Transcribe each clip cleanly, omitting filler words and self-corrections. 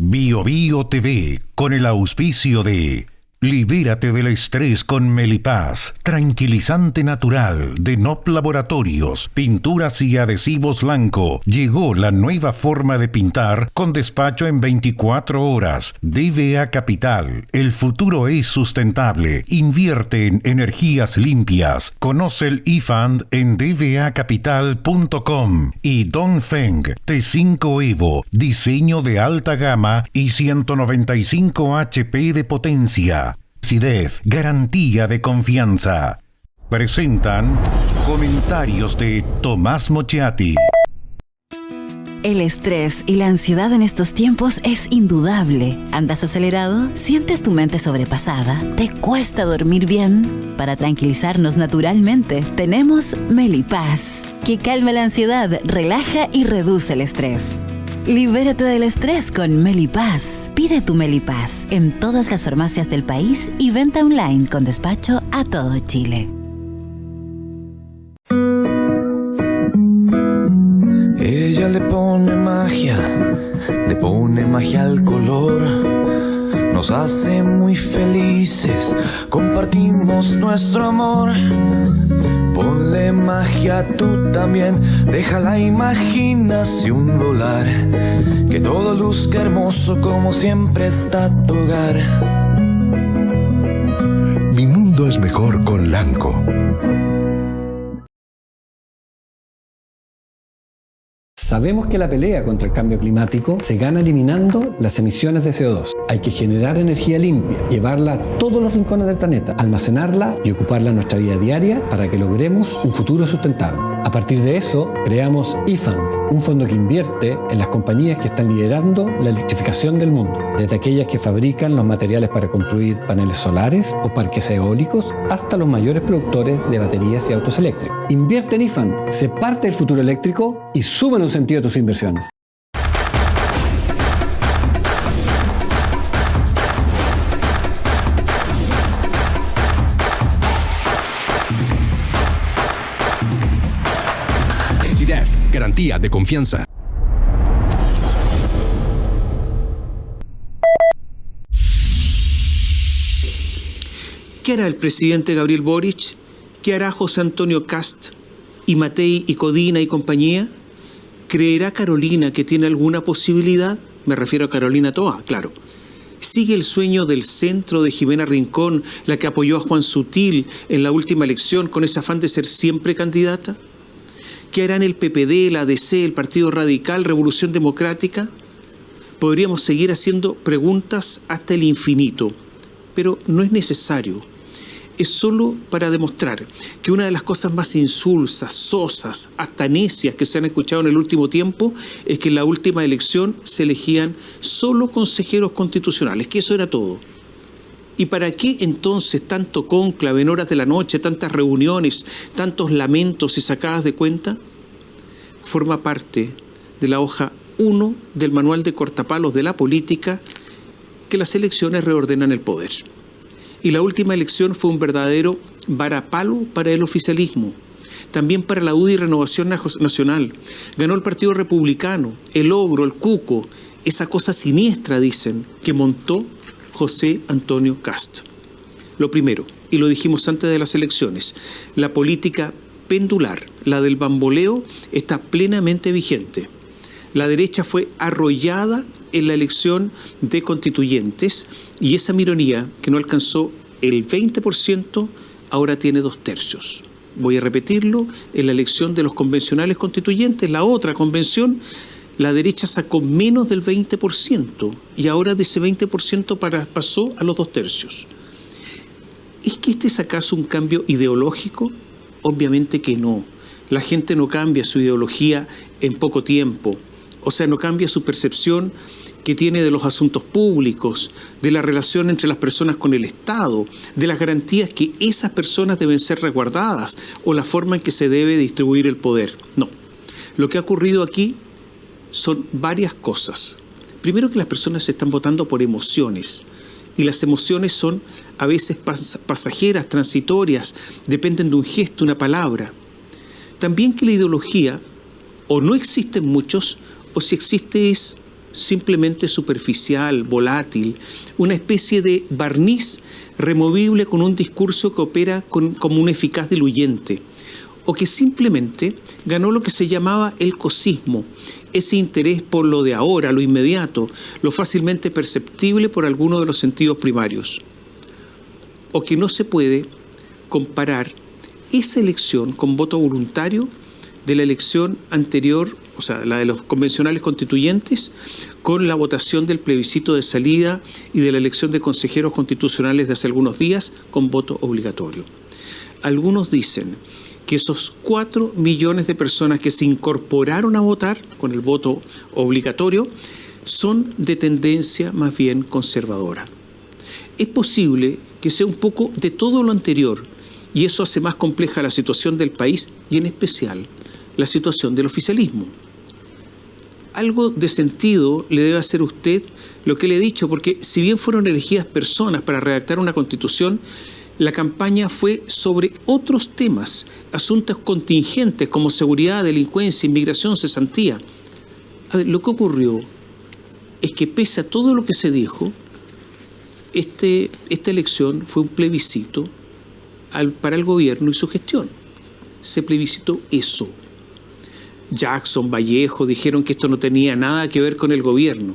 Bio Bio TV, con el auspicio de Libérate del estrés con Melipaz, tranquilizante natural de NOP Laboratorios, pinturas y adhesivos Lanco. Llegó la nueva forma de pintar con despacho en 24 horas. DVA Capital, el futuro es sustentable. Invierte en energías limpias. Conoce el eFund en dvacapital.com. Y Dongfeng T5 Evo, diseño de alta gama y 195 HP de potencia. CIDEF, garantía de confianza. Presentan comentarios de Tomás Mochiati. El estrés y la ansiedad en estos tiempos es indudable. ¿Andas acelerado? ¿Sientes tu mente sobrepasada? ¿Te cuesta dormir bien? Para tranquilizarnos naturalmente, tenemos Melipaz, que calma la ansiedad, relaja y reduce el estrés. Libérate del estrés con Melipaz. Pide tu Melipaz en todas las farmacias del país y venta online con despacho a todo Chile. Ella le pone magia al color. Nos hace muy felices, compartimos nuestro amor. Ponle magia tú también, deja la imaginación volar. Que todo luzca hermoso como siempre está tu hogar. Mi mundo es mejor con Lanco. Sabemos que la pelea contra el cambio climático se gana eliminando las emisiones de CO2. Hay que generar energía limpia, llevarla a todos los rincones del planeta, almacenarla y ocuparla en nuestra vida diaria para que logremos un futuro sustentable. A partir de eso, creamos eFund, un fondo que invierte en las compañías que están liderando la electrificación del mundo, desde aquellas que fabrican los materiales para construir paneles solares o parques eólicos, hasta los mayores productores de baterías y autos eléctricos. Invierte en eFund, sé parte del futuro eléctrico y súmale un sentido a tus inversiones. CIDEF, garantía de confianza. ¿Qué hará el presidente Gabriel Boric? ¿Qué hará José Antonio Kast y Matei y Codina y compañía? ¿Creerá Carolina que tiene alguna posibilidad? Me refiero a Carolina Toa, claro. ¿Sigue el sueño del centro de Jimena Rincón, la que apoyó a Juan Sutil en la última elección con ese afán de ser siempre candidata? ¿Qué harán el PPD, la ADC, el Partido Radical, Revolución Democrática? Podríamos seguir haciendo preguntas hasta el infinito, pero no es necesario. Es solo para demostrar que una de las cosas más insulsas, sosas, hasta necias que se han escuchado en el último tiempo es que en la última elección se elegían solo consejeros constitucionales, que eso era todo. ¿Y para qué entonces tanto cónclave en horas de la noche, tantas reuniones, tantos lamentos y sacadas de cuenta? Forma parte de la hoja 1 del manual de cortapalos de la política que las elecciones reordenan el poder. Y la última elección fue un verdadero varapalo para el oficialismo, también para la UDI y Renovación Nacional. Ganó el Partido Republicano, el ogro, el cuco, esa cosa siniestra, dicen, que montó José Antonio Kast. Lo primero, y lo dijimos antes de las elecciones, la política pendular, la del bamboleo, está plenamente vigente. La derecha fue arrollada en la elección de constituyentes y esa minoría que no alcanzó el 20% ahora tiene 2/3. Voy a repetirlo, en la elección de los convencionales constituyentes, la otra convención, la derecha sacó menos del 20% y ahora de ese 20% pasó a los 2/3. ¿Es que este es acaso un cambio ideológico? Obviamente que no. La gente no cambia su ideología en poco tiempo. O sea, no cambia su percepción que tiene de los asuntos públicos, de la relación entre las personas con el Estado, de las garantías que esas personas deben ser resguardadas o la forma en que se debe distribuir el poder. No. Lo que ha ocurrido aquí son varias cosas. Primero, que las personas están votando por emociones y las emociones son a veces pasajeras, transitorias, dependen de un gesto, una palabra. También que la ideología o no existen muchos o si existe es simplemente superficial, volátil, una especie de barniz removible con un discurso que opera como un eficaz diluyente, o que simplemente ganó lo que se llamaba el cosismo, ese interés por lo de ahora, lo inmediato, lo fácilmente perceptible por alguno de los sentidos primarios, o que no se puede comparar esa elección con voto voluntario de la elección anterior, o sea, la de los convencionales constituyentes, con la votación del plebiscito de salida y de la elección de consejeros constitucionales de hace algunos días con voto obligatorio. Algunos dicen que esos 4 millones de personas que se incorporaron a votar con el voto obligatorio son de tendencia más bien conservadora. Es posible que sea un poco de todo lo anterior, y eso hace más compleja la situación del país y en especial la situación del oficialismo. Algo de sentido le debe hacer usted lo que le he dicho, porque si bien fueron elegidas personas para redactar una constitución, la campaña fue sobre otros temas, asuntos contingentes como seguridad, delincuencia, inmigración, cesantía. A ver, lo que ocurrió es que pese a todo lo que se dijo, esta elección fue un plebiscito para el gobierno y su gestión. Se plebiscitó eso. Jackson, Vallejo dijeron que esto no tenía nada que ver con el gobierno.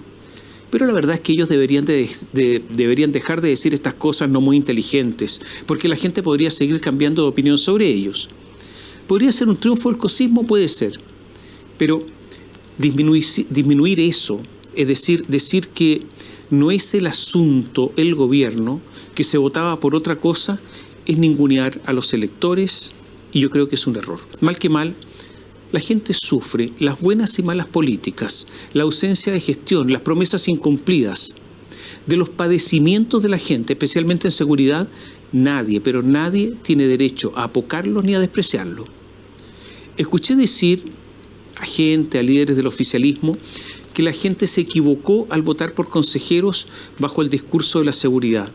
Pero la verdad es que ellos deberían dejar de decir estas cosas no muy inteligentes, porque la gente podría seguir cambiando de opinión sobre ellos. ¿Podría ser un triunfo del cosismo? Puede ser. Pero disminuir eso, es decir que no es el asunto el gobierno, que se votaba por otra cosa, es ningunear a los electores, y yo creo que es un error. Mal que mal, la gente sufre las buenas y malas políticas, la ausencia de gestión, las promesas incumplidas. De los padecimientos de la gente, especialmente en seguridad, nadie, pero nadie tiene derecho a apocarlos ni a despreciarlos. Escuché decir a gente, a líderes del oficialismo, que la gente se equivocó al votar por consejeros bajo el discurso de la seguridad.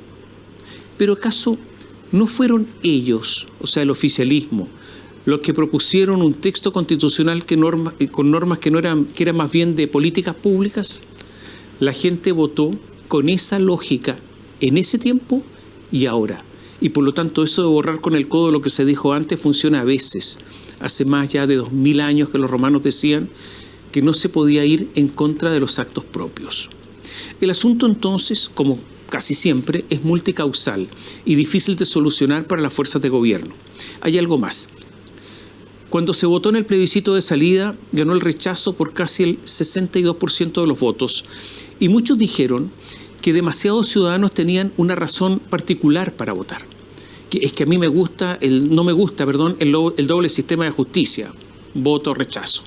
Pero ¿acaso no fueron ellos, o sea, el oficialismo, los que propusieron un texto constitucional con normas que eran más bien de políticas públicas? La gente votó con esa lógica en ese tiempo y ahora. Y por lo tanto eso de borrar con el codo lo que se dijo antes funciona a veces. Hace más ya de 2000 años que los romanos decían que no se podía ir en contra de los actos propios. El asunto entonces, como casi siempre, es multicausal y difícil de solucionar para las fuerzas de gobierno. Hay algo más. Cuando se votó en el plebiscito de salida, ganó el rechazo por casi el 62% de los votos. Y muchos dijeron que demasiados ciudadanos tenían una razón particular para votar. Es que a mí no me gusta el doble sistema de justicia, voto rechazo.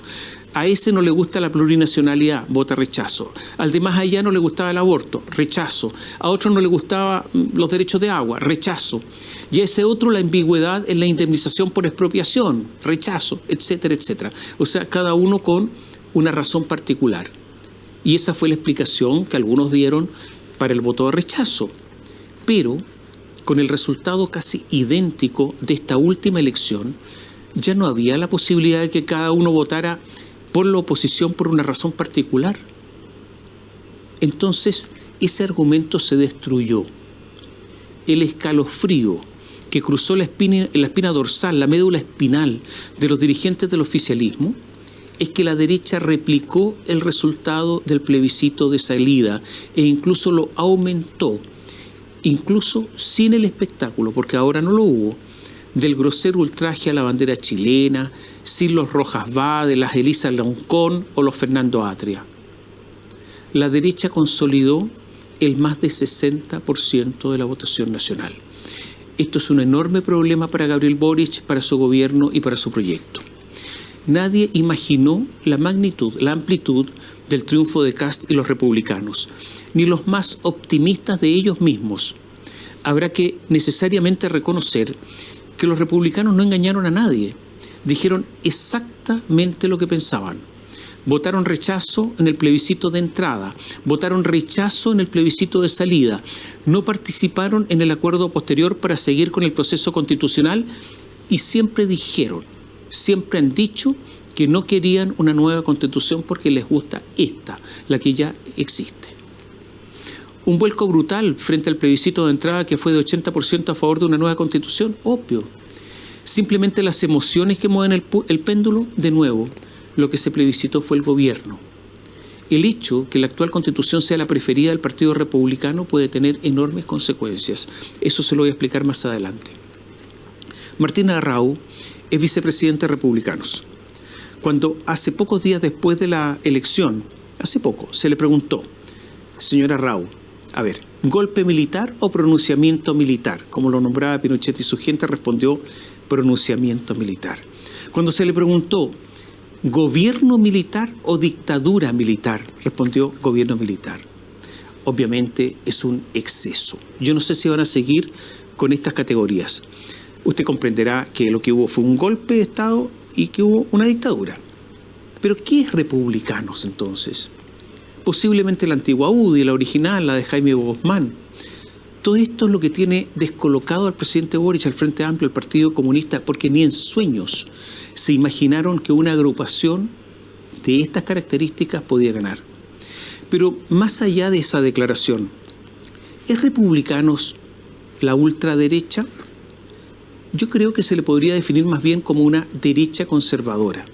A ese no le gusta la plurinacionalidad, vota rechazo. Al de más allá no le gustaba el aborto, rechazo. A otro no le gustaban los derechos de agua, rechazo. Y a ese otro la ambigüedad en la indemnización por expropiación, rechazo, etcétera, etcétera. O sea, cada uno con una razón particular. Y esa fue la explicación que algunos dieron para el voto de rechazo. Pero con el resultado casi idéntico de esta última elección, ya no había la posibilidad de que cada uno votara por la oposición por una razón particular. Entonces, ese argumento se destruyó. El escalofrío que cruzó la espina dorsal, la médula espinal de los dirigentes del oficialismo, es que la derecha replicó el resultado del plebiscito de salida e incluso lo aumentó, incluso sin el espectáculo, porque ahora no lo hubo, del grosero ultraje a la bandera chilena, sin los Rojas Vade, las Elisa Loncón o los Fernando Atria. La derecha consolidó el más de 60% de la votación nacional. Esto es un enorme problema para Gabriel Boric, para su gobierno y para su proyecto. Nadie imaginó la magnitud, la amplitud del triunfo de Kast y los republicanos, ni los más optimistas de ellos mismos. Habrá que necesariamente reconocer que los republicanos no engañaron a nadie. Dijeron exactamente lo que pensaban. Votaron rechazo en el plebiscito de entrada, votaron rechazo en el plebiscito de salida, no participaron en el acuerdo posterior para seguir con el proceso constitucional y siempre dijeron, siempre han dicho que no querían una nueva constitución porque les gusta esta, la que ya existe. Un vuelco brutal frente al plebiscito de entrada que fue de 80% a favor de una nueva constitución, obvio. Simplemente las emociones que mueven el péndulo, de nuevo, lo que se plebiscitó fue el gobierno. El hecho que la actual constitución sea la preferida del Partido Republicano puede tener enormes consecuencias. Eso se lo voy a explicar más adelante. Martín Arrau es vicepresidente de Republicanos. Cuando hace pocos días después de la elección, hace poco, se le preguntó, señor Arrau, a ver, ¿golpe militar o pronunciamiento militar? Como lo nombraba Pinochet y su gente, respondió pronunciamiento militar. Cuando se le preguntó, ¿gobierno militar o dictadura militar? Respondió gobierno militar. Obviamente es un exceso. Yo no sé si van a seguir con estas categorías. Usted comprenderá que lo que hubo fue un golpe de Estado y que hubo una dictadura. ¿Pero qué es Republicanos entonces? Posiblemente la antigua UDI, la original, la de Jaime Guzmán. Todo esto es lo que tiene descolocado al presidente Boric, al Frente Amplio, al Partido Comunista, porque ni en sueños se imaginaron que una agrupación de estas características podía ganar. Pero más allá de esa declaración, ¿es Republicanos la ultraderecha? Yo creo que se le podría definir más bien como una derecha conservadora,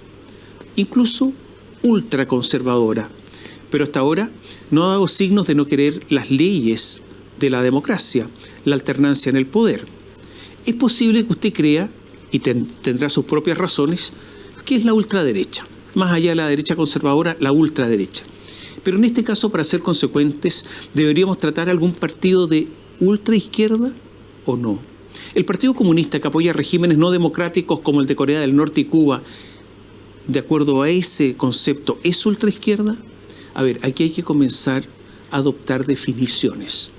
incluso ultraconservadora, pero hasta ahora no ha dado signos de no querer las leyes de la democracia, la alternancia en el poder. Es posible que usted crea, y tendrá sus propias razones, que es la ultraderecha. Más allá de la derecha conservadora, la ultraderecha. Pero en este caso, para ser consecuentes, ¿deberíamos tratar algún partido de ultraizquierda o no? El Partido Comunista, que apoya regímenes no democráticos como el de Corea del Norte y Cuba, de acuerdo a ese concepto, ¿es ultraizquierda? A ver, aquí hay que comenzar a adoptar definiciones.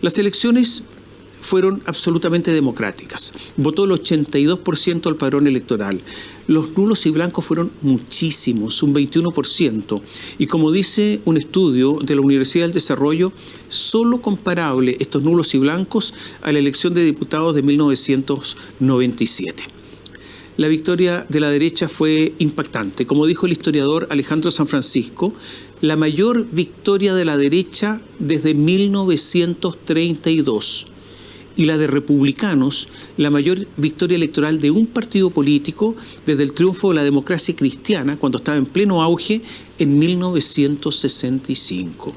Las elecciones fueron absolutamente democráticas. Votó el 82% al padrón electoral. Los nulos y blancos fueron muchísimos, un 21%. Y como dice un estudio de la Universidad del Desarrollo, solo comparable estos nulos y blancos a la elección de diputados de 1997. La victoria de la derecha fue impactante. Como dijo el historiador Alejandro San Francisco, la mayor victoria de la derecha desde 1932 y la de Republicanos, la mayor victoria electoral de un partido político desde el triunfo de la democracia cristiana, cuando estaba en pleno auge, en 1965.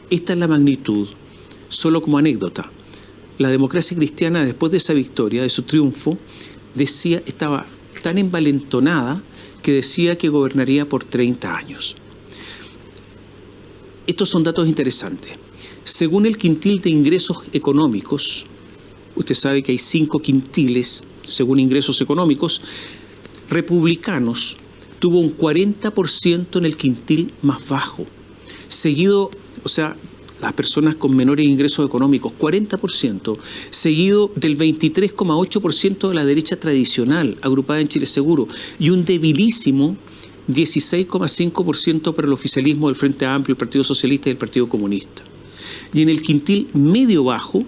Esta es la magnitud. Solo como anécdota, la democracia cristiana, después de esa victoria, de su triunfo, estaba tan envalentonada que decía que gobernaría por 30 años. Estos son datos interesantes. Según el quintil de ingresos económicos, usted sabe que hay 5 quintiles según ingresos económicos, Republicanos tuvo un 40% en el quintil más bajo, seguido, o sea, las personas con menores ingresos económicos, 40%, seguido del 23,8% de la derecha tradicional, agrupada en Chile Seguro, y un debilísimo 16,5% para el oficialismo del Frente Amplio, el Partido Socialista y el Partido Comunista. Y en el quintil medio-bajo,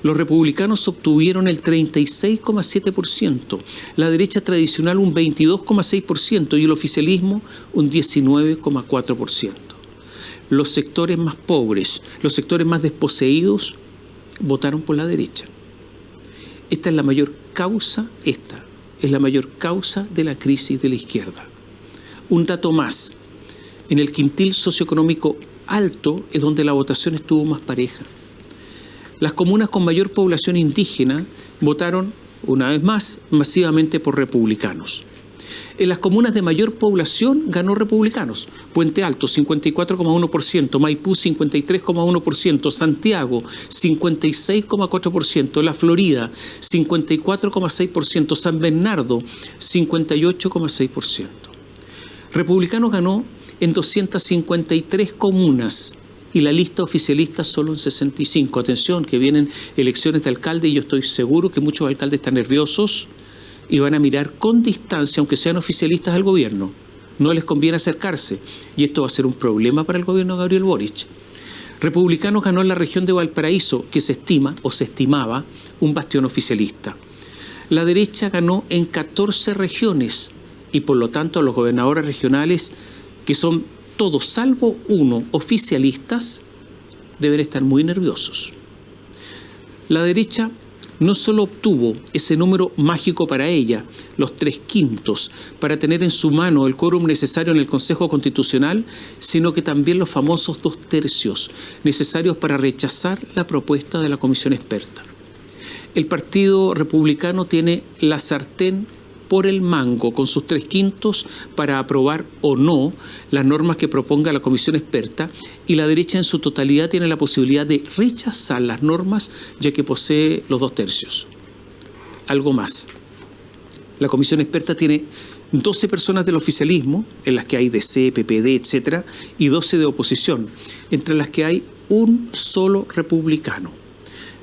los republicanos obtuvieron el 36,7%, la derecha tradicional un 22,6% y el oficialismo un 19,4%. Los sectores más pobres, los sectores más desposeídos, votaron por la derecha. Esta es la mayor causa de la crisis de la izquierda. Un dato más, en el quintil socioeconómico alto es donde la votación estuvo más pareja. Las comunas con mayor población indígena votaron, una vez más, masivamente por republicanos. En las comunas de mayor población ganó Republicanos. Puente Alto, 54,1%, Maipú, 53,1%, Santiago, 56,4%, La Florida, 54,6%, San Bernardo, 58,6%. Republicanos ganó en 253 comunas y la lista oficialista solo en 65. Atención, que vienen elecciones de alcalde y yo estoy seguro que muchos alcaldes están nerviosos y van a mirar con distancia, aunque sean oficialistas, al gobierno. No les conviene acercarse y esto va a ser un problema para el gobierno de Gabriel Boric. Republicanos ganó en la región de Valparaíso, que se estima o se estimaba un bastión oficialista. La derecha ganó en 14 regiones y por lo tanto los gobernadores regionales, que son todos salvo uno oficialistas, deben estar muy nerviosos. La derecha no solo obtuvo ese número mágico para ella, los 3/5, para tener en su mano el quórum necesario en el Consejo Constitucional, sino que también los famosos 2/3 necesarios para rechazar la propuesta de la Comisión Experta. El Partido Republicano tiene la sartén por el mango con sus 3/5 para aprobar o no las normas que proponga la Comisión Experta, y la derecha en su totalidad tiene la posibilidad de rechazar las normas, ya que posee los 2/3. Algo más. La Comisión Experta tiene 12 personas del oficialismo, en las que hay DC, PPD, etc., y 12 de oposición, entre las que hay un solo republicano.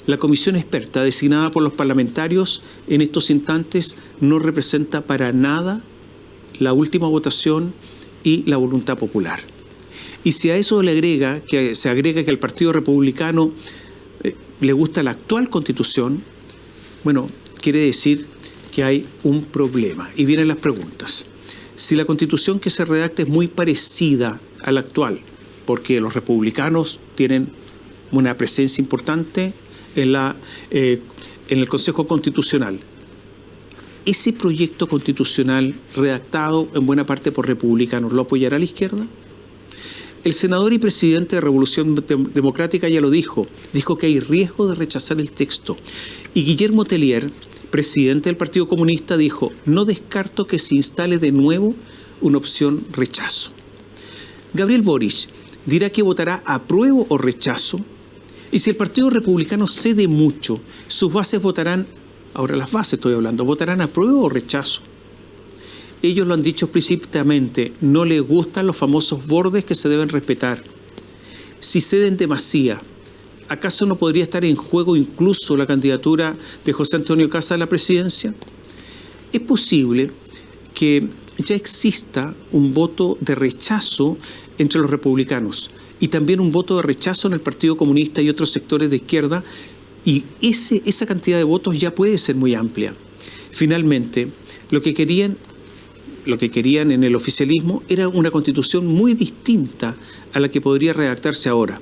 La Comisión Experta, designada por los parlamentarios en estos instantes, no representa para nada la última votación y la voluntad popular. Y si a eso se agrega que al Partido Republicano le gusta la actual Constitución, bueno, quiere decir que hay un problema. Y vienen las preguntas. Si la Constitución que se redacta es muy parecida a la actual, porque los republicanos tienen una presencia importante en el Consejo Constitucional, ¿ese proyecto constitucional redactado en buena parte por republicanos lo apoyará la izquierda? El senador y presidente de Revolución Democrática ya lo dijo que hay riesgo de rechazar el texto. Y Guillermo Tellier, presidente del Partido Comunista, dijo: no descarto que se instale de nuevo una opción rechazo. Gabriel Boric dirá que votará apruebo o rechazo. Y si el Partido Republicano cede mucho, sus bases votarán, ahora las bases estoy hablando, votarán apruebo o rechazo. Ellos lo han dicho explícitamente, no les gustan los famosos bordes que se deben respetar. Si ceden demasía, ¿acaso no podría estar en juego incluso la candidatura de José Antonio Kast a la presidencia? Es posible que ya exista un voto de rechazo entre los republicanos y también un voto de rechazo en el Partido Comunista y otros sectores de izquierda, y esa cantidad de votos ya puede ser muy amplia. Finalmente, lo que querían en el oficialismo era una constitución muy distinta a la que podría redactarse ahora.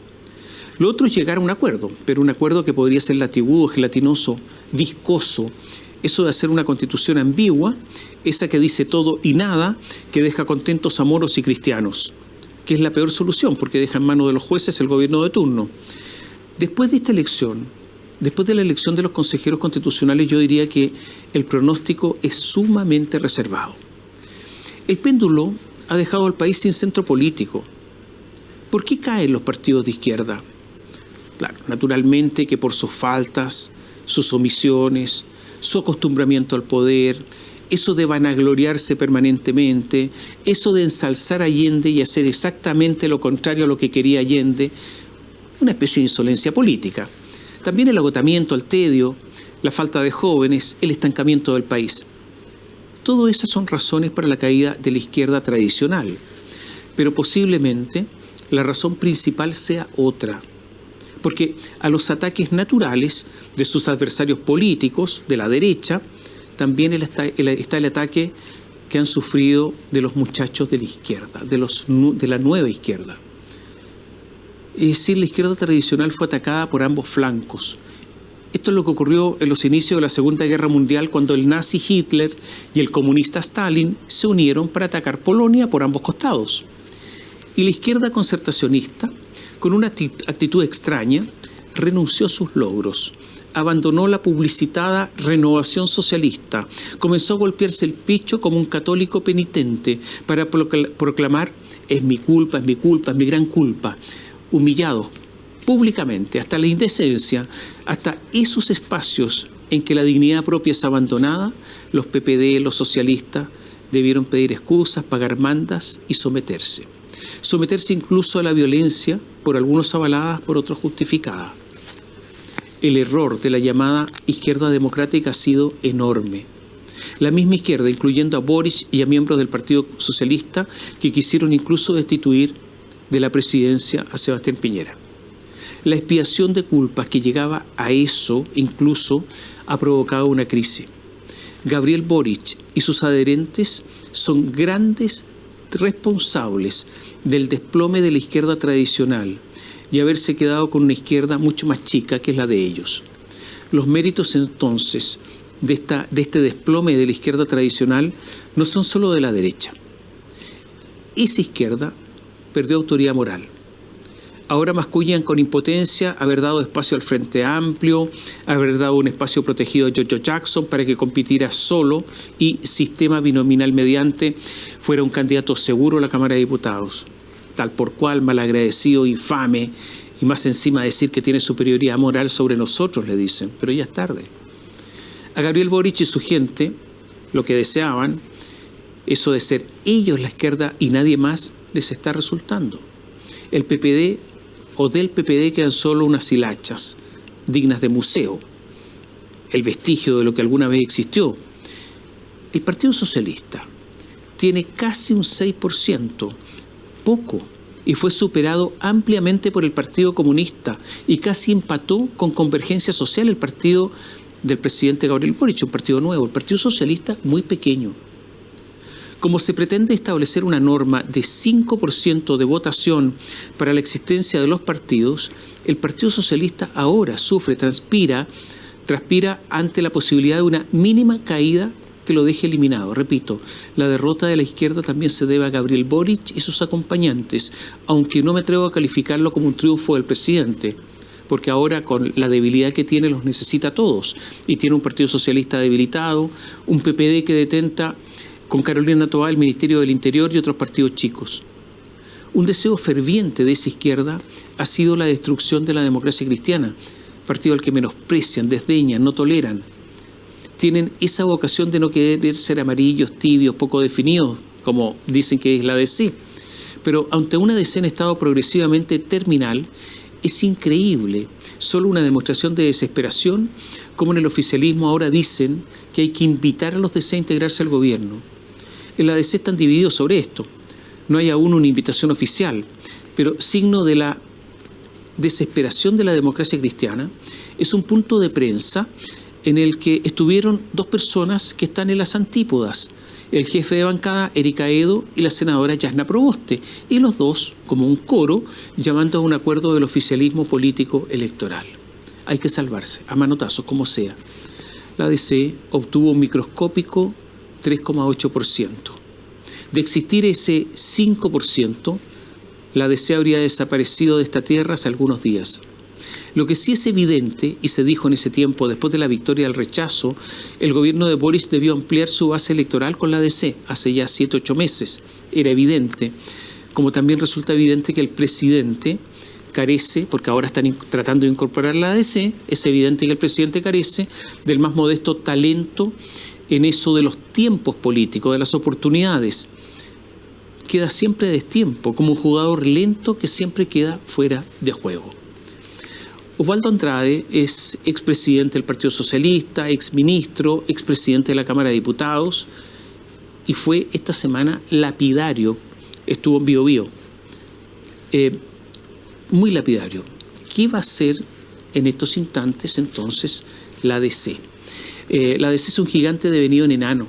Lo otro es llegar a un acuerdo, pero un acuerdo que podría ser latigudo, gelatinoso, viscoso. Eso de hacer una constitución ambigua, esa que dice todo y nada, que deja contentos a moros y cristianos, que es la peor solución porque deja en manos de los jueces el gobierno de turno. Después de esta elección, después de la elección de los consejeros constitucionales, yo diría que el pronóstico es sumamente reservado. El péndulo ha dejado al país sin centro político. ¿Por qué caen los partidos de izquierda? Claro, naturalmente que por sus faltas, sus omisiones, su acostumbramiento al poder, eso de vanagloriarse permanentemente, eso de ensalzar a Allende y hacer exactamente lo contrario a lo que quería Allende, una especie de insolencia política. También el agotamiento, el tedio, la falta de jóvenes, el estancamiento del país. Todo esas son razones para la caída de la izquierda tradicional, pero posiblemente la razón principal sea otra, porque a los ataques naturales de sus adversarios políticos, de la derecha, también está el ataque que han sufrido de los muchachos de la izquierda, de la nueva izquierda. Es decir, la izquierda tradicional fue atacada por ambos flancos. Esto es lo que ocurrió en los inicios de la Segunda Guerra Mundial, cuando el nazi Hitler y el comunista Stalin se unieron para atacar Polonia por ambos costados. Y la izquierda concertacionista, con una actitud extraña, renunció a sus logros. Abandonó la publicitada renovación socialista, comenzó a golpearse el pecho como un católico penitente para proclamar: es mi culpa, es mi gran culpa. Humillado públicamente, hasta la indecencia, hasta esos espacios en que la dignidad propia es abandonada, los PPD, los socialistas, debieron pedir excusas, pagar mandas y someterse. Someterse incluso a la violencia, por algunos avalada, por otros justificada. El error de la llamada izquierda democrática ha sido enorme. La misma izquierda, incluyendo a Boric y a miembros del Partido Socialista, que quisieron incluso destituir de la presidencia a Sebastián Piñera. La expiación de culpas que llegaba a eso incluso ha provocado una crisis. Gabriel Boric y sus adherentes son grandes responsables del desplome de la izquierda tradicional y haberse quedado con una izquierda mucho más chica que es la de ellos. Los méritos entonces de este desplome de la izquierda tradicional no son solo de la derecha. Esa izquierda perdió autoridad moral. Ahora mascullan con impotencia haber dado espacio al Frente Amplio, haber dado un espacio protegido a Giorgio Jackson para que compitiera solo y sistema binominal mediante fuera un candidato seguro a la Cámara de Diputados. Tal por cual, malagradecido, infame, y más encima decir que tiene superioridad moral sobre nosotros, le dicen, pero ya es tarde. A Gabriel Boric y su gente, lo que deseaban, eso de ser ellos la izquierda y nadie más, les está resultando. El PPD o del PPD quedan solo unas hilachas dignas de museo, el vestigio de lo que alguna vez existió. El Partido Socialista tiene casi un 6%, poco, y fue superado ampliamente por el Partido Comunista y casi empató con Convergencia Social, el partido del presidente Gabriel Boric, un partido nuevo. El Partido Socialista muy pequeño. Como se pretende establecer una norma de 5% de votación para la existencia de los partidos, el Partido Socialista ahora sufre, transpira ante la posibilidad de una mínima caída que lo deje eliminado. Repito, la derrota de la izquierda también se debe a Gabriel Boric y sus acompañantes, aunque no me atrevo a calificarlo como un triunfo del presidente, porque ahora con la debilidad que tiene los necesita a todos, y tiene un Partido Socialista debilitado, un PPD que detenta con Carolina Toá el Ministerio del Interior y otros partidos chicos. Un deseo ferviente de esa izquierda ha sido la destrucción de la democracia cristiana, partido al que menosprecian, desdeñan, no toleran. Tienen esa vocación de no querer ser amarillos, tibios, poco definidos, como dicen que es la DC. Pero ante una DC en estado progresivamente terminal, es increíble, solo una demostración de desesperación, como en el oficialismo ahora dicen que hay que invitar a los DC a integrarse al gobierno. En la DC están divididos sobre esto. No hay aún una invitación oficial, pero signo de la desesperación de la democracia cristiana es un punto de prensa en el que estuvieron dos personas que están en las antípodas, el jefe de bancada, Erika Edo, y la senadora Yasna Proboste, y los dos, como un coro, llamando a un acuerdo del oficialismo político electoral. Hay que salvarse, a manotazos, como sea. La DC obtuvo un microscópico 3,8%. De existir ese 5%, la DC habría desaparecido de esta tierra hace algunos días. Lo que sí es evidente, y se dijo en ese tiempo, después de la victoria del rechazo, el gobierno de Boric debió ampliar su base electoral con la DC, hace ya 7 u 8 meses. Era evidente, como también resulta evidente que el presidente carece, porque ahora están tratando de incorporar la ADC, es evidente que el presidente carece del más modesto talento en eso de los tiempos políticos, de las oportunidades. Queda siempre a destiempo, como un jugador lento que siempre queda fuera de juego. Osvaldo Andrade es expresidente del Partido Socialista, exministro, expresidente de la Cámara de Diputados y fue esta semana lapidario, estuvo en Bío Bío. Muy lapidario. ¿Qué va a hacer en estos instantes entonces la DC? La DC es un gigante devenido en enano.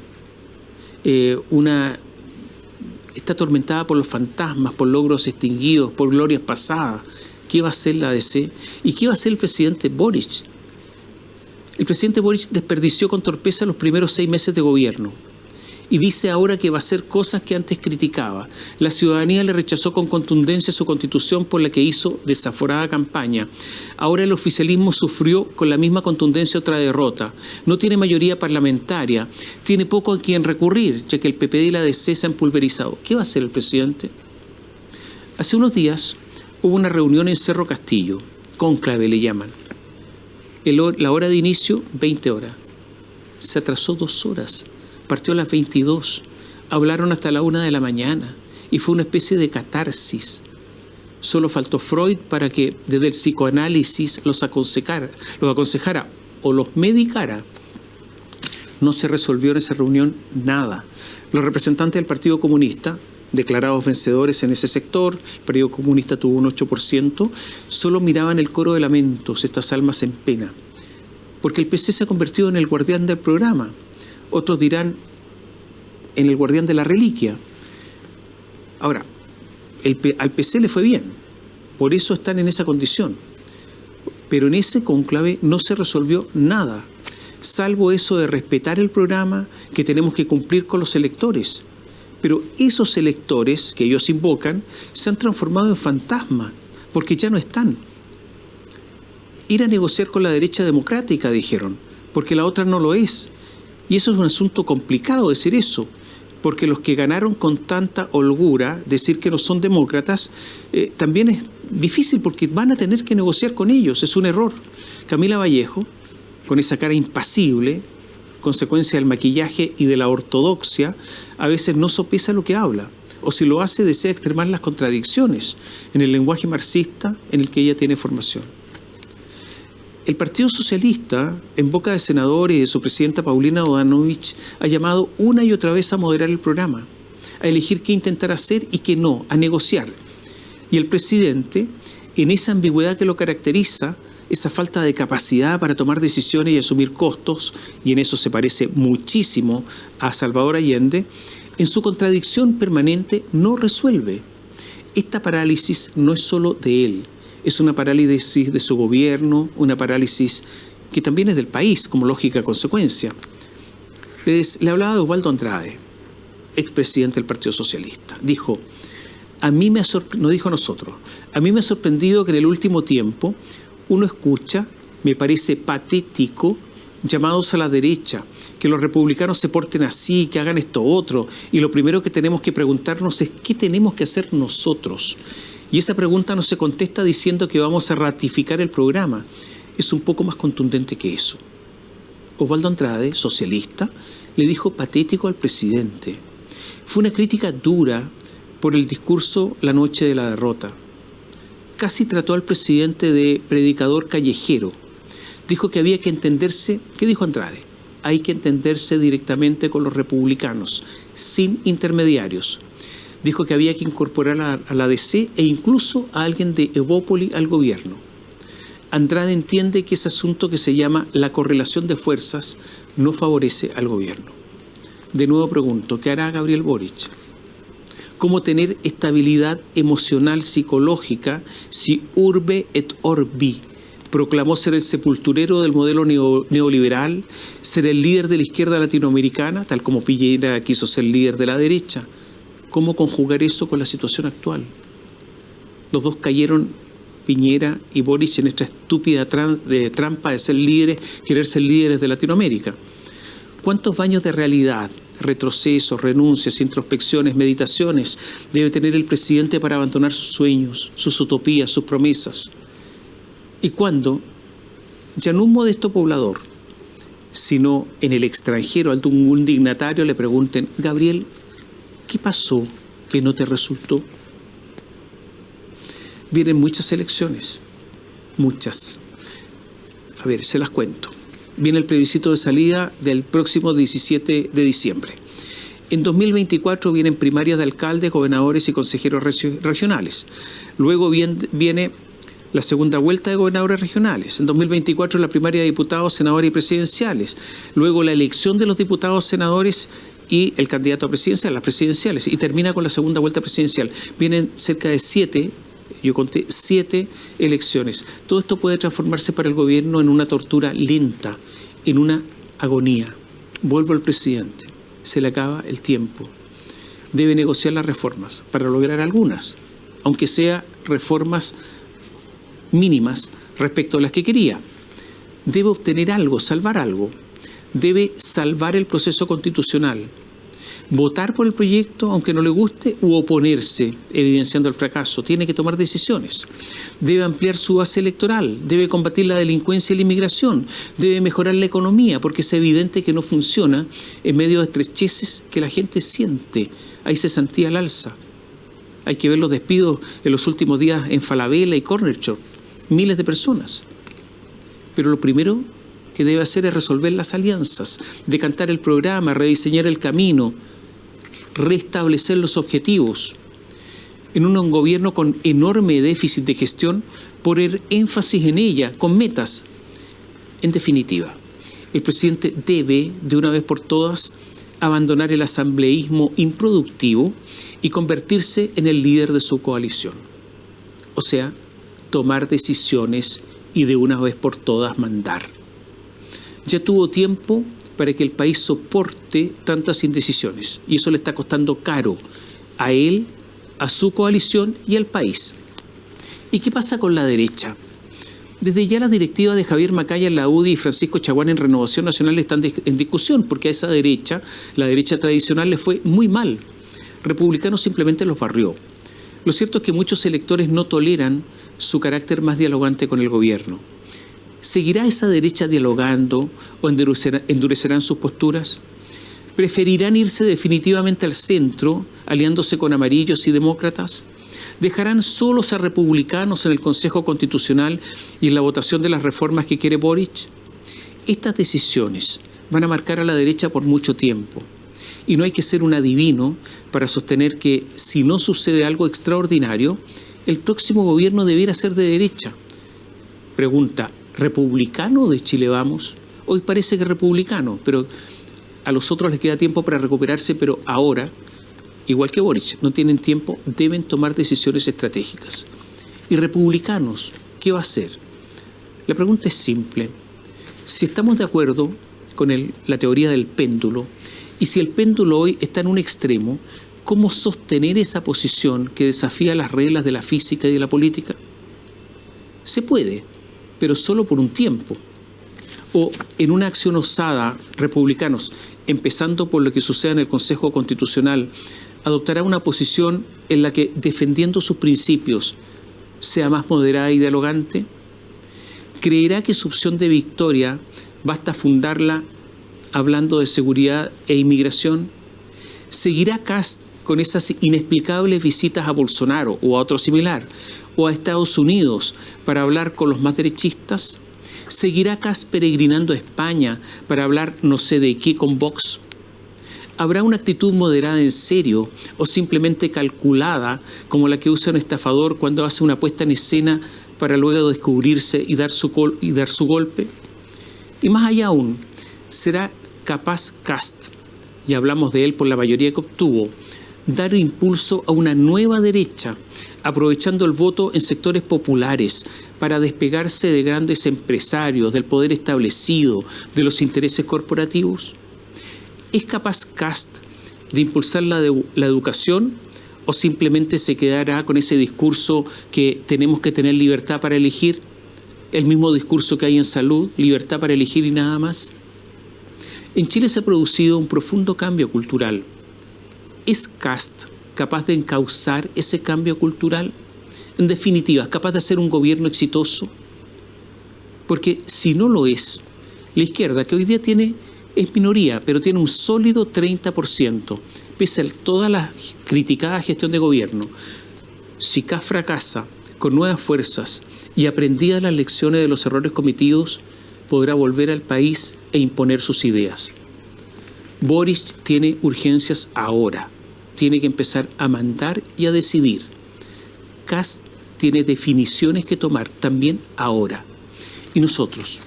Está atormentada por los fantasmas, por logros extinguidos, por glorias pasadas. ¿Qué va a hacer la DC? ¿Y qué va a hacer el presidente Boric? El presidente Boric desperdició con torpeza los primeros 6 meses de gobierno y dice ahora que va a hacer cosas que antes criticaba. La ciudadanía le rechazó con contundencia su constitución por la que hizo desaforada campaña. Ahora el oficialismo sufrió con la misma contundencia otra derrota. No tiene mayoría parlamentaria, tiene poco a quien recurrir, ya que el PPD y la DC se han pulverizado. ¿Qué va a hacer el presidente? Hace unos días hubo una reunión en Cerro Castillo, cónclave le llaman. La hora de inicio, 20 horas. Se atrasó 2 horas. Partió a las 22. Hablaron hasta la 1 de la mañana. Y fue una especie de catarsis. Solo faltó Freud para que desde el psicoanálisis los aconsejara o los medicara. No se resolvió en esa reunión nada. Los representantes del Partido Comunista, declarados vencedores en ese sector, el Partido Comunista tuvo un 8%, solo miraban el coro de lamentos, estas almas en pena, porque el PC se ha convertido en el guardián del programa. Otros dirán, en el guardián de la reliquia. Ahora, al PC le fue bien, por eso están en esa condición. Pero en ese cónclave no se resolvió nada, salvo eso de respetar el programa, que tenemos que cumplir con los electores. Pero esos electores que ellos invocan se han transformado en fantasmas, porque ya no están. Ir a negociar con la derecha democrática, dijeron, porque la otra no lo es. Y eso es un asunto complicado decir eso, porque los que ganaron con tanta holgura, decir que no son demócratas, también es difícil porque van a tener que negociar con ellos, es un error. Camila Vallejo, con esa cara impasible, consecuencia del maquillaje y de la ortodoxia, a veces no sopesa lo que habla, o si lo hace desea extremar las contradicciones en el lenguaje marxista en el que ella tiene formación. El Partido Socialista, en boca de senadores y de su presidenta Paulina Bodanovich, ha llamado una y otra vez a moderar el programa, a elegir qué intentar hacer y qué no, a negociar. Y el presidente, en esa ambigüedad que lo caracteriza, esa falta de capacidad para tomar decisiones y asumir costos, y en eso se parece muchísimo a Salvador Allende, en su contradicción permanente no resuelve. Esta parálisis no es solo de él, es una parálisis de su gobierno, una parálisis que también es del país como lógica consecuencia. Le hablaba de Osvaldo Andrade, expresidente del Partido Socialista. Dijo, no dijo nosotros, a mí me ha sorprendido que en el último tiempo uno escucha, me parece patético, llamados a la derecha, que los republicanos se porten así, que hagan esto otro, y lo primero que tenemos que preguntarnos es ¿qué tenemos que hacer nosotros? Y esa pregunta no se contesta diciendo que vamos a ratificar el programa. Es un poco más contundente que eso. Osvaldo Andrade, socialista, le dijo patético al presidente. Fue una crítica dura por el discurso la noche de la derrota. Casi trató al presidente de predicador callejero. Dijo que había que entenderse, ¿qué dijo Andrade? Hay que entenderse directamente con los republicanos, sin intermediarios. Dijo que había que incorporar a la DC e incluso a alguien de Evópoli al gobierno. Andrade entiende que ese asunto que se llama la correlación de fuerzas no favorece al gobierno. De nuevo pregunto, ¿qué hará Gabriel Boric? ¿Cómo tener estabilidad emocional psicológica si Urbe et Orbi proclamó ser el sepulturero del modelo neoliberal, ser el líder de la izquierda latinoamericana, tal como Piñera quiso ser líder de la derecha? ¿Cómo conjugar eso con la situación actual? Los dos cayeron, Piñera y Boric, en esta estúpida trampa de ser líderes, querer ser líderes de Latinoamérica. ¿Cuántos baños de realidad, retrocesos, renuncias, introspecciones, meditaciones debe tener el presidente para abandonar sus sueños, sus utopías, sus promesas? ¿Y cuándo, ya no un modesto poblador, sino en el extranjero, a un dignatario le pregunten, Gabriel, ¿qué pasó que no te resultó? Vienen muchas elecciones, muchas. A ver, se las cuento. Viene el plebiscito de salida del próximo 17 de diciembre. En 2024 vienen primarias de alcaldes, gobernadores y consejeros regionales. Luego viene la segunda vuelta de gobernadores regionales. En 2024 la primaria de diputados, senadores y presidenciales. Luego la elección de los diputados, senadores y el candidato a presidencia, las presidenciales, y termina con la segunda vuelta presidencial. Vienen cerca de 7 elecciones. Todo esto puede transformarse para el gobierno en una tortura lenta, en una agonía. Vuelvo al presidente, se le acaba el tiempo. Debe negociar las reformas para lograr algunas, aunque sea reformas mínimas respecto a las que quería. Debe obtener algo, salvar algo. Debe salvar el proceso constitucional, votar por el proyecto aunque no le guste u oponerse, evidenciando el fracaso. Tiene que tomar decisiones. Debe ampliar su base electoral, debe combatir la delincuencia y la inmigración, debe mejorar la economía, porque es evidente que no funciona en medio de estrecheces que la gente siente. Hay cesantía al alza. Hay que ver los despidos en los últimos días en Falabella y Corner Shop. Miles de personas. Pero lo primero que debe hacer es resolver las alianzas, decantar el programa, rediseñar el camino, restablecer los objetivos. En un gobierno con enorme déficit de gestión, poner énfasis en ella, con metas. En definitiva, el presidente debe, de una vez por todas, abandonar el asambleísmo improductivo y convertirse en el líder de su coalición. O sea, tomar decisiones y de una vez por todas mandar. Ya tuvo tiempo para que el país soporte tantas indecisiones y eso le está costando caro a él, a su coalición y al país. ¿Y qué pasa con la derecha? Desde ya las directivas de Javier Macaya en la UDI y Francisco Chaguán en Renovación Nacional están en discusión porque a esa derecha, la derecha tradicional, le fue muy mal. Republicanos simplemente los barrió. Lo cierto es que muchos electores no toleran su carácter más dialogante con el gobierno. ¿Seguirá esa derecha dialogando o endurecerán sus posturas? ¿Preferirán irse definitivamente al centro, aliándose con amarillos y demócratas? ¿Dejarán solos a republicanos en el Consejo Constitucional y en la votación de las reformas que quiere Boric? Estas decisiones van a marcar a la derecha por mucho tiempo. Y no hay que ser un adivino para sostener que, si no sucede algo extraordinario, el próximo gobierno debiera ser de derecha. Pregunta, ¿republicano de Chile Vamos? Hoy parece que republicano, pero a los otros les queda tiempo para recuperarse, pero ahora, igual que Boric, no tienen tiempo, deben tomar decisiones estratégicas. ¿Y republicanos qué va a hacer? La pregunta es simple. Si estamos de acuerdo con la teoría del péndulo, y si el péndulo hoy está en un extremo, ¿cómo sostener esa posición que desafía las reglas de la física y de la política? Se puede, pero solo por un tiempo. O en una acción osada, republicanos, empezando por lo que suceda en el Consejo Constitucional, adoptará una posición en la que, defendiendo sus principios, sea más moderada y dialogante. ¿Creerá que su opción de victoria basta fundarla hablando de seguridad e inmigración? ¿Seguirá Kast con esas inexplicables visitas a Bolsonaro o a otro similar, o a Estados Unidos para hablar con los más derechistas? ¿Seguirá Kast peregrinando a España para hablar no sé de qué con Vox? ¿Habrá una actitud moderada en serio o simplemente calculada como la que usa un estafador cuando hace una puesta en escena para luego descubrirse y dar su golpe? Y más allá aún, ¿será capaz Kast, y hablamos de él por la mayoría que obtuvo, dar impulso a una nueva derecha, aprovechando el voto en sectores populares para despegarse de grandes empresarios, del poder establecido, de los intereses corporativos? ¿Es capaz Kast de impulsar la educación o simplemente se quedará con ese discurso que tenemos que tener libertad para elegir? El mismo discurso que hay en salud, libertad para elegir y nada más. En Chile se ha producido un profundo cambio cultural. ¿Es Kast capaz de encauzar ese cambio cultural? En definitiva, ¿es capaz de hacer un gobierno exitoso? Porque si no lo es, la izquierda, que hoy día es minoría, pero tiene un sólido 30%, pese a toda la criticada gestión de gobierno, si Kast fracasa con nuevas fuerzas y aprendidas las lecciones de los errores cometidos, podrá volver al país e imponer sus ideas. Boric tiene urgencias ahora. Tiene que empezar a mandar y a decidir. Kast tiene definiciones que tomar también ahora. Y nosotros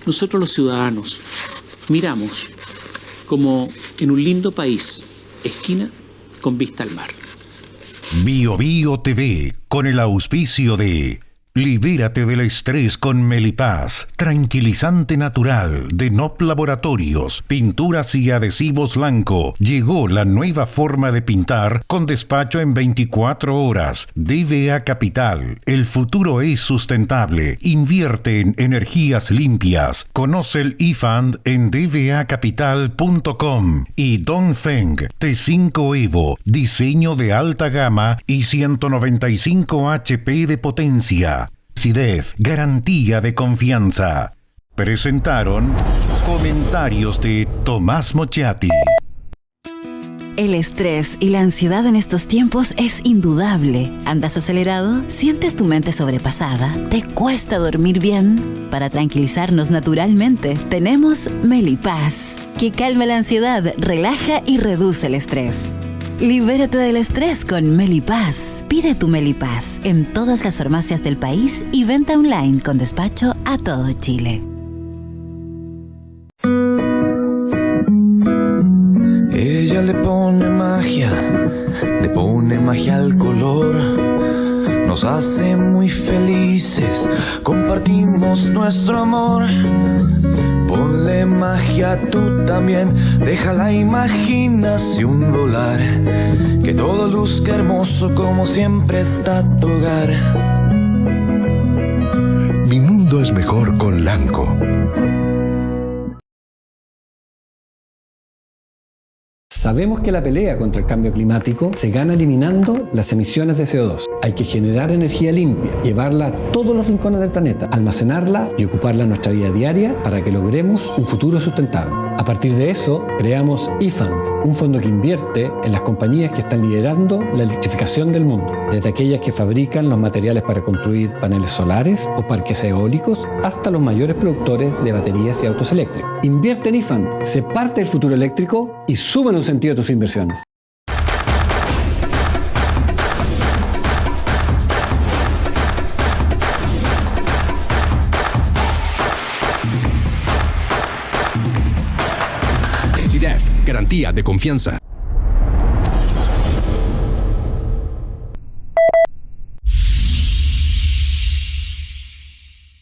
los ciudadanos, miramos como en un lindo país, esquina con vista al mar. Bio Bio TV, con el auspicio de Libérate del estrés con Melipaz, tranquilizante natural de NOP Laboratorios, pinturas y adhesivos Lanco. Llegó la nueva forma de pintar con despacho en 24 horas. DVA Capital, el futuro es sustentable. Invierte en energías limpias. Conoce el eFund en dvacapital.com. Y Dongfeng T5 Evo, diseño de alta gama y 195 HP de potencia. CIDEF, garantía de confianza. Presentaron comentarios de Tomás Mochati. El estrés y la ansiedad en estos tiempos es indudable. ¿Andas acelerado? ¿Sientes tu mente sobrepasada? ¿Te cuesta dormir bien? Para tranquilizarnos naturalmente, tenemos Melipaz, que calma la ansiedad, relaja y reduce el estrés. Libérate del estrés con Melipaz. Pide tu Melipaz en todas las farmacias del país y venta online con despacho a todo Chile. pone magia al color, nos hace muy felices, compartimos nuestro amor. Ponle magia tú también, deja la imaginación volar, que todo luzca hermoso como siempre está tu hogar. Mi mundo es mejor con Lanco. Sabemos que la pelea contra el cambio climático se gana eliminando las emisiones de CO2. Hay que generar energía limpia, llevarla a todos los rincones del planeta, almacenarla y ocuparla en nuestra vida diaria para que logremos un futuro sustentable. A partir de eso, creamos eFund, un fondo que invierte en las compañías que están liderando la electrificación del mundo, desde aquellas que fabrican los materiales para construir paneles solares o parques eólicos, hasta los mayores productores de baterías y autos eléctricos. Invierte en eFund, sé parte del futuro eléctrico y suma un sentido a tus inversiones. CDF, garantía de confianza.